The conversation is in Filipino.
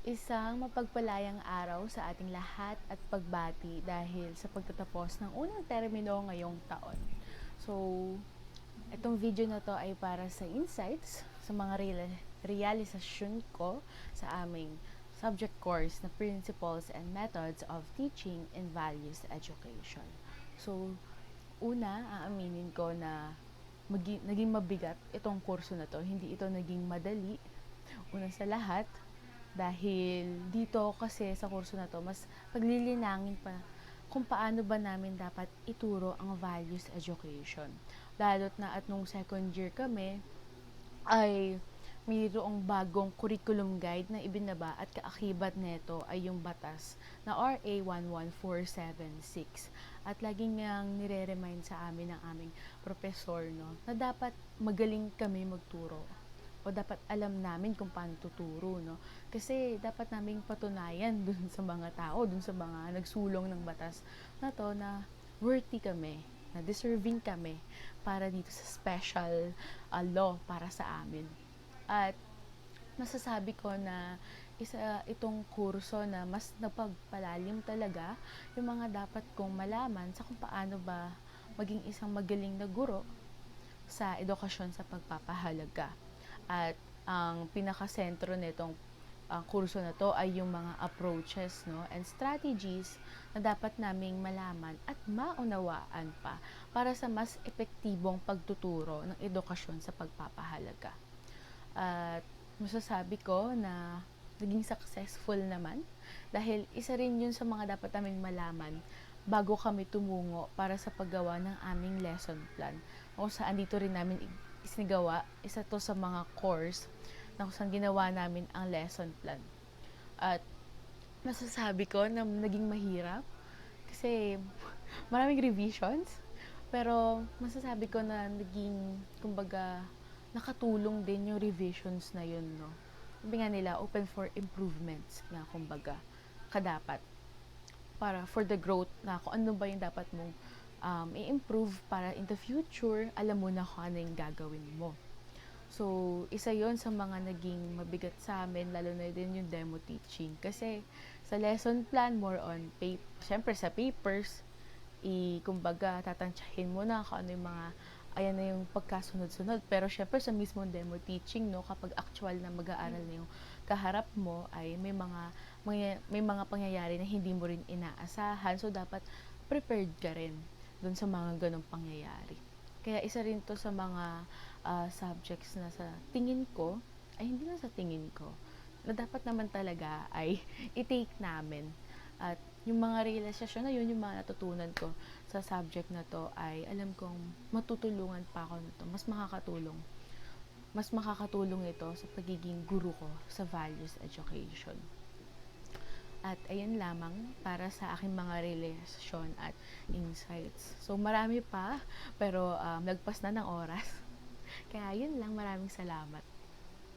Isang mapagpalayang araw sa ating lahat at pagbati dahil sa pagtatapos ng unang termino ngayong taon. So, itong video na to ay para sa insights, sa mga realisasyon ko sa aming subject course na Principles and Methods of Teaching and Values Education. So, una, aaminin ko na naging mabigat itong kurso na to. Hindi ito naging madali. Una sa lahat, dahil dito kasi sa kurso na to, mas paglilinangin pa kung paano ba namin dapat ituro ang values education. Lalo't na at nung second year kami, ay mayroong bagong curriculum guide na ibinaba at kaakibat nito ay yung batas na RA 11476. At laging ngang nire-remind sa amin ng aming professor, no, na dapat magaling kami magturo o dapat alam namin kung paano tuturo, no? Kasi dapat naming patunayan dun sa mga tao, dun sa mga nagsulong ng batas na to na worthy kami, na deserving kami para dito sa special law para sa amin. At masasabi ko na isa itong kurso na mas napagpalalim talaga yung mga dapat kong malaman sa kung paano ba maging isang magaling na guro sa edukasyon sa pagpapahalaga. At ang pinakasentro nitong kurso na to ay yung mga approaches, no, and strategies na dapat naming malaman at maunawaan pa para sa mas epektibong pagtuturo ng edukasyon sa pagpapahalaga. At masasabi ko na naging successful naman dahil isa rin yun sa mga dapat naming malaman bago kami tumungo para sa paggawa ng aming lesson plan. Kung saan dito rin namin isinigawa, isa to sa mga course na kung saan ginawa namin ang lesson plan. At masasabi ko na naging mahirap kasi maraming revisions, pero masasabi ko na naging, kumbaga, nakatulong din yung revisions na yun, no? Sabi nga nila, open for improvements nga, kumbaga, kadapat. Para for the growth na kung ano ba yung dapat mong i-improve para in the future, alam mo na kung ano yung gagawin mo. So, isa yon sa mga naging mabigat sa amin, lalo na din yung demo teaching. Kasi sa lesson plan, more on syempre sa papers, kumbaga, tatansyahin mo na kung ano yung mga, ayan na yung pagkasunod-sunod. Pero syempre sa mismong demo teaching, no, kapag actual na mag-aaral na yung kaharap mo, ay may mga pangyayari na hindi mo rin inaasahan. So, dapat prepared ka rin dun sa mga ganong pangyayari. Kaya isa rin to sa mga subjects na sa tingin ko, ay hindi na sa tingin ko, na dapat naman talaga ay i-take namin. At yung mga realisasyon na yun, yung mga natutunan ko sa subject na to, ay alam kong matutulungan pa ako nito. Mas makakatulong ito sa pagiging guru ko sa values education. At ayun lamang para sa aking mga realisasyon at insights. So marami pa, pero nagpas na ng oras. Kaya yun lang, maraming salamat.